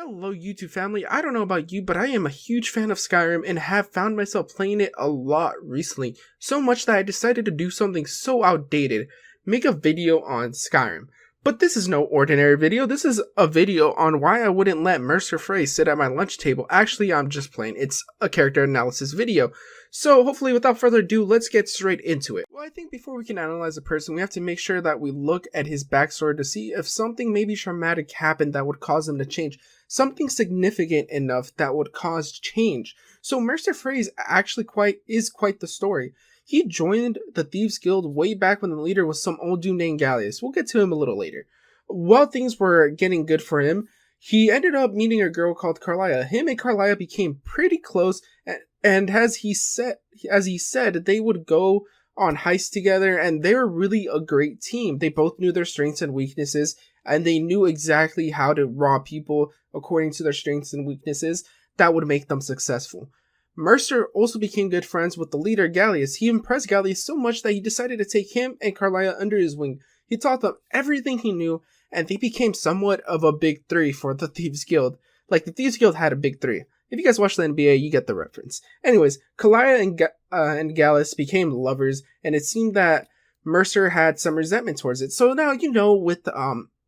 Hello YouTube family, I don't know about you, but I am a huge fan of Skyrim and have found myself playing it a lot recently. So much that I decided to do something so outdated, make a video on Skyrim. But this is no ordinary video, this is a video on why I wouldn't let Mercer Frey sit at my lunch table. Actually, I'm just playing, it's a character analysis video. So hopefully without further ado, let's get straight into it. Well, I think before we can analyze a person, we have to make sure that we look at his backstory to see if something maybe traumatic happened that would cause him to change. Something significant enough that would cause change. So Mercer Frey is actually quite the story. He joined the Thieves Guild way back when the leader was some old dude named Gallius. We'll get to him a little later. While things were getting good for him, he ended up meeting a girl called Carlia. Him and Carlia became pretty close, and as he said, they would go on heists together, and they were really a great team. They both knew their strengths and weaknesses, and they knew exactly how to rob people according to their strengths and weaknesses that would make them successful. Mercer also became good friends with the leader, Gallius. He impressed Gallius so much that he decided to take him and Carlia under his wing. He taught them everything he knew, and they became somewhat of a big three for the Thieves Guild. Like, the Thieves Guild had a big three. If you guys watch the NBA, you get the reference. Anyways, Carlia and Gallius became lovers, and it seemed that Mercer had some resentment towards it. So now, with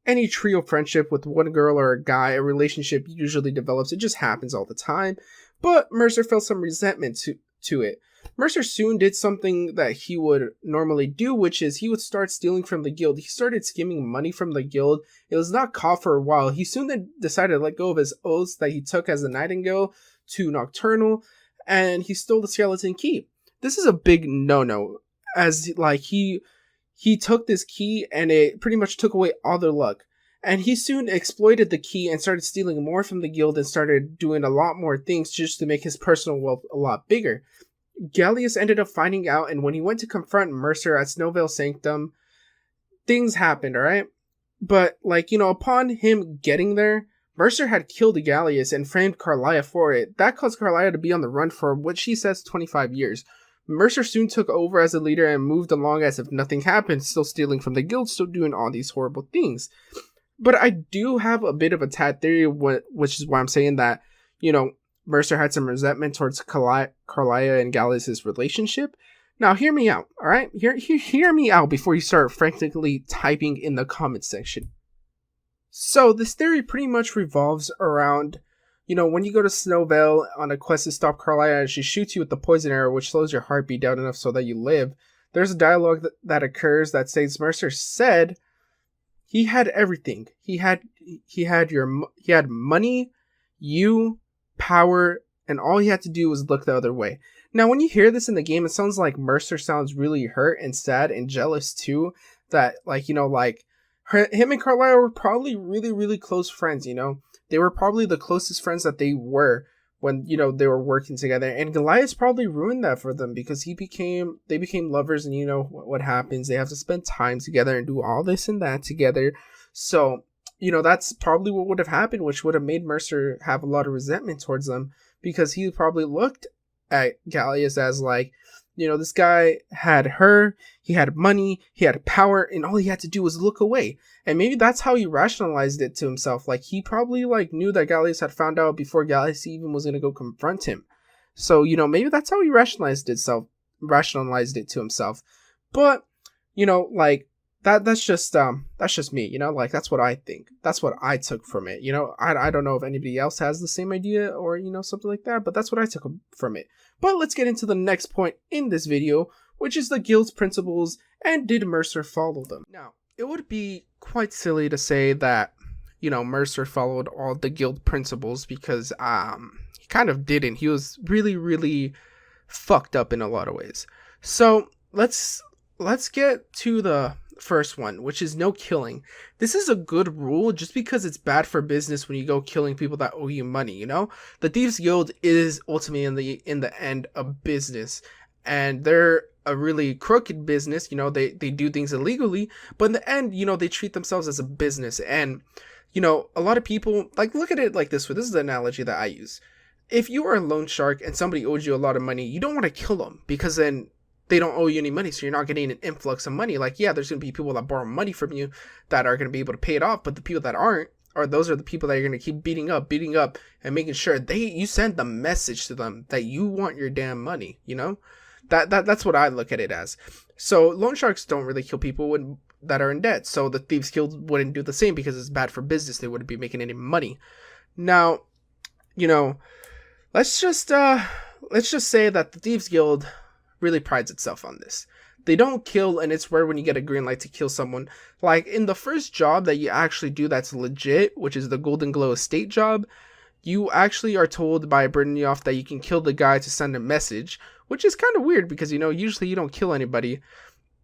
any trio friendship with one girl or a guy, a relationship usually develops. It just happens all the time. But Mercer felt some resentment to it. Mercer soon did something that he would normally do, which is he would start stealing from the guild. He started skimming money from the guild. It was not caught for a while. He soon then decided to let go of his oaths that he took as a Nightingale to Nocturnal, and he stole the Skeleton Key. This is a big no-no, as like he took this key and it pretty much took away all their luck. And he soon exploited the key and started stealing more from the guild and started doing a lot more things just to make his personal wealth a lot bigger. Gallius ended up finding out, and when he went to confront Mercer at Snowvale Sanctum, things happened, alright? But, upon him getting there, Mercer had killed Gallius and framed Carlia for it. That caused Carlia to be on the run for what she says 25 years. Mercer soon took over as a leader and moved along as if nothing happened, still stealing from the guild, still doing all these horrible things. But I do have a bit of a tad theory, which is why I'm saying that, Mercer had some resentment towards Carlia and Gallius' relationship. Now, hear me out, alright? Hear me out before you start frantically typing in the comment section. So, this theory pretty much revolves around, when you go to Snowvale on a quest to stop Carlia and she shoots you with the poison arrow, which slows your heartbeat down enough so that you live, there's a dialogue that occurs that says Mercer said he had everything. He had money, you, power, and all he had to do was look the other way. Now, when you hear this in the game, it sounds like Mercer sounds really hurt and sad and jealous too. That, him and Carlia were probably really, really close friends, They were probably the closest friends that they were when, they were working together. And Goliath probably ruined that for them because they became lovers, and what happens. They have to spend time together and do all this and that together. So, that's probably what would have happened, which would have made Mercer have a lot of resentment towards them because he probably looked at Gallius as this guy had her, he had money, he had power, and all he had to do was look away. And maybe that's how he rationalized it to himself. He probably knew that Gallius had found out before Gallius even was going to go confront him. So, maybe that's how he rationalized it to himself. But, that's just me, that's what I think. That's what I took from it. I don't know if anybody else has the same idea or, something like that, but that's what I took from it. But let's get into the next point in this video, which is the guild's principles and did Mercer follow them? Now, it would be quite silly to say that, Mercer followed all the guild principles because he kind of didn't. He was really, really fucked up in a lot of ways. So let's get to the first one, which is no killing. This is a good rule just because it's bad for business when you go killing people that owe you money, The Thieves Guild is ultimately in the end a business, and they're a really crooked business. They do things illegally, but in the end, they treat themselves as a business. And a lot of people look at it like this way. This is the analogy that I use. If you are a loan shark and somebody owes you a lot of money, you don't want to kill them because then they don't owe you any money, so you're not getting an influx of money. There's going to be people that borrow money from you that are going to be able to pay it off, but the people that aren't or those are the people that you're going to keep beating up, and making sure you send the message to them that you want your damn money, you know? That's what I look at it as. So loan sharks don't really kill people that are in debt. So the Thieves Guild wouldn't do the same because it's bad for business. They wouldn't be making any money. Now, you know, let's just say that the Thieves Guild really prides itself on this. They don't kill, and it's rare when you get a green light to kill someone. Like in the first job that you actually do that's legit, which is the Golden Glow Estate job, you actually are told by Brynjolf that you can kill the guy to send a message, which is kind of weird because, you know, usually you don't kill anybody.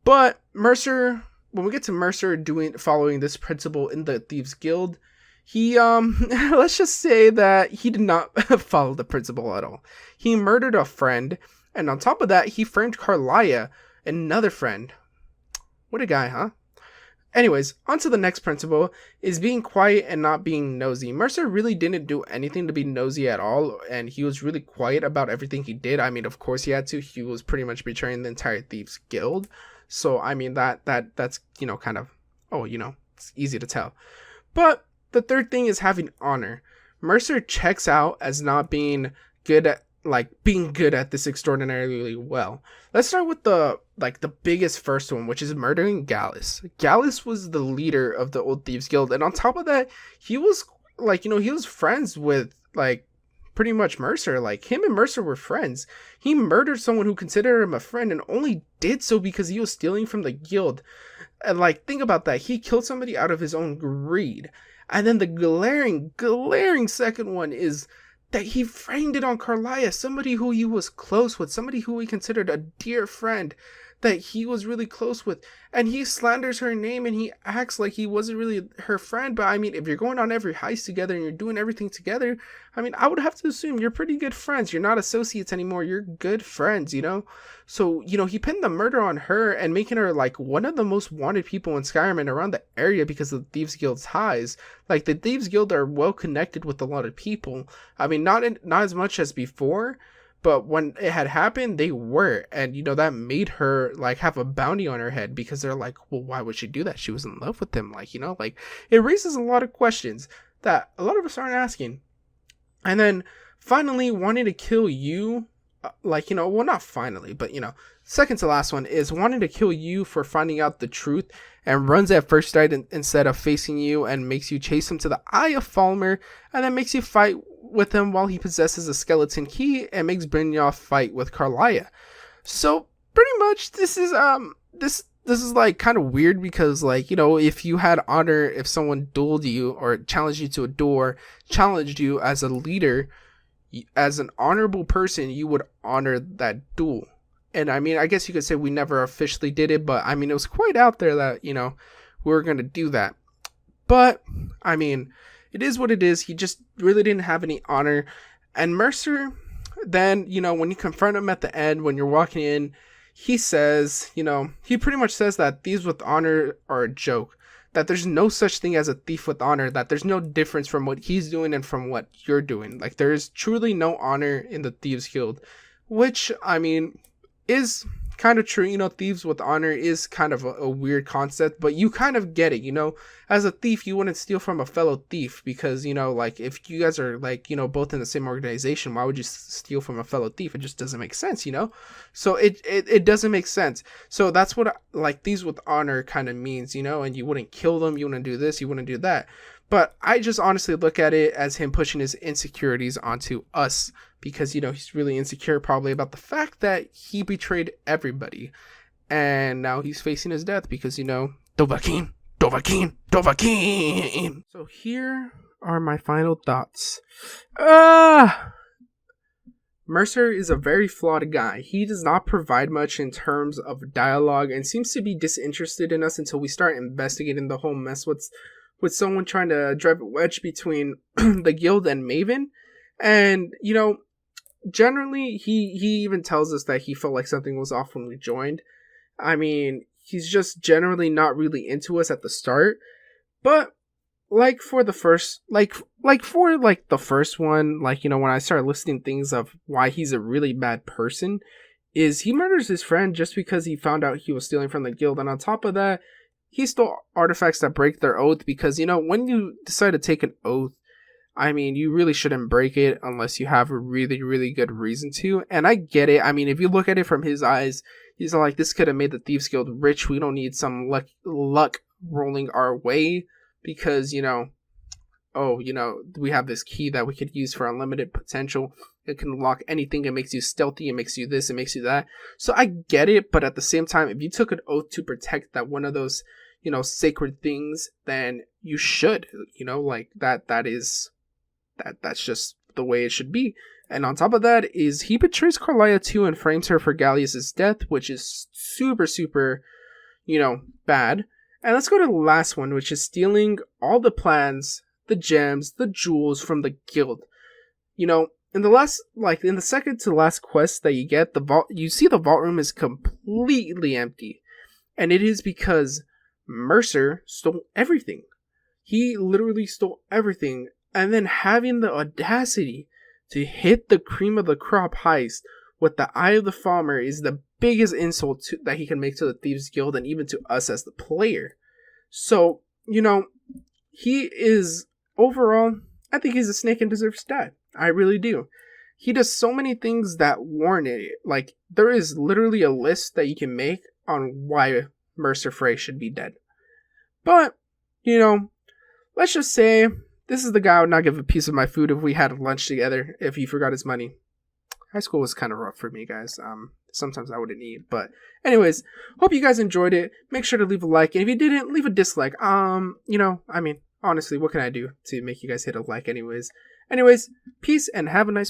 But Mercer, when we get to Mercer following this principle in the Thieves Guild, he let's just say that he did not follow the principle at all. He murdered a friend, and on top of that, he framed Carlia, another friend. What a guy, huh? Anyways, on to the next principle, is being quiet and not being nosy. Mercer really didn't do anything to be nosy at all, and he was really quiet about everything he did. I mean, of course he had to. He was pretty much betraying the entire Thieves Guild. So, I mean, that's, you know, kind of, oh, you know, it's easy to tell. But the third thing is having honor. Mercer checks out as not being good at, being good at this extraordinarily well. Let's start with the biggest first one, which is murdering Gallus. Gallus was the leader of the Old Thieves Guild, and on top of that, he was he was friends with pretty much Mercer. Like, him and Mercer were friends. He murdered someone who considered him a friend, and only did so because he was stealing from the guild. And think about that. He killed somebody out of his own greed. And then the glaring second one is that he framed it on Carlia, somebody who he was close with, somebody who he considered a dear friend that he was really close with, and he slanders her name and he acts like he wasn't really her friend. But I mean, if you're going on every heist together and you're doing everything together, I mean, I would have to assume you're pretty good friends. You're not associates anymore, you're good friends, you know? So, you know, he pinned the murder on her and making her one of the most wanted people in Skyrim and around the area because of the Thieves Guild's ties. Like, the Thieves Guild are well connected with a lot of people. I mean, not as much as before, but when it had happened, they were. And, you know, that made her, have a bounty on her head because they're like, well, why would she do that? She was in love with him. It raises a lot of questions that a lot of us aren't asking. And then, finally, wanting to kill you, well, not finally, but, second to last one is wanting to kill you for finding out the truth and runs at first sight instead of facing you and makes you chase him to the Eye of Falmer and then makes you fight with him while he possesses a skeleton key and makes Brynjolf fight with Carlia. So pretty much this is this is kind of weird because if you had honor, if someone dueled you or challenged you to a duel, challenged you as a leader, as an honorable person, you would honor that duel. And I mean, I guess you could say we never officially did it, but I mean, it was quite out there that, we were going to do that. But I mean, it is what it is. He just really didn't have any honor. And Mercer, then, when you confront him at the end, when you're walking in, he says, he pretty much says that thieves with honor are a joke, that there's no such thing as a thief with honor, that there's no difference from what he's doing and from what you're doing. There is truly no honor in the Thieves Guild, which, I mean, is kind of true. Thieves with honor is kind of a weird concept, but you kind of get it. As a thief, you wouldn't steal from a fellow thief because, if you guys are both in the same organization, why would you steal from a fellow thief? It just doesn't make sense, so it doesn't make sense. So that's what thieves with honor kind of means, and you wouldn't kill them, you wouldn't do this, you wouldn't do that. But I just honestly look at it as him pushing his insecurities onto us because, he's really insecure probably about the fact that he betrayed everybody. And now he's facing his death because, Dovahkiin. So here are my final thoughts. Mercer is a very flawed guy. He does not provide much in terms of dialogue and seems to be disinterested in us until we start investigating the whole mess with someone trying to drive a wedge between the guild and Maven. And, generally, he even tells us that he felt like something was off when we joined. I mean, he's just generally not really into us at the start. But, for the first one, when I started listing things of why he's a really bad person, is he murders his friend just because he found out he was stealing from the guild. And on top of that, he stole artifacts that break their oath because, you know, when you decide to take an oath, I mean, you really shouldn't break it unless you have a really, really good reason to. And I get it. I mean, if you look at it from his eyes, he's like, this could have made the Thieves Guild rich. We don't need some luck rolling our way because, you know, oh, you know, we have this key that we could use for unlimited potential. It can unlock anything. It makes you stealthy. It makes you this. It makes you that. So I get it. But at the same time, if you took an oath to protect that one of those, you know, sacred things, then you should, you know, like that's just the way it should be. And on top of that is he betrays Carlia too and frames her for Gallius's death, which is super, super, you know, bad. And let's go to the last one, which is stealing all the plans, the gems, the jewels from the guild. You know, in the second to last quest that you get, the vault, you see the vault room is completely empty. And it is because Mercer stole everything. He literally stole everything. And then having the audacity to hit the cream of the crop heist with the Eye of the Farmer is the biggest insult that he can make to the Thieves Guild and even to us as the player. So, you know, he is, overall, I think he's a snake and deserves to die. I really do. He does so many things that warrant it. Like, there is literally a list that you can make on why Mercer Frey should be dead. But, you know, let's just say this is the guy I would not give a piece of my food if we had lunch together, if he forgot his money. High school was kind of rough for me, guys. Sometimes I wouldn't eat. But anyways, hope you guys enjoyed it. Make sure to leave a like. And if you didn't, leave a dislike. You know, I mean, honestly, what can I do to make you guys hit a like anyways? Anyways, peace and have a nice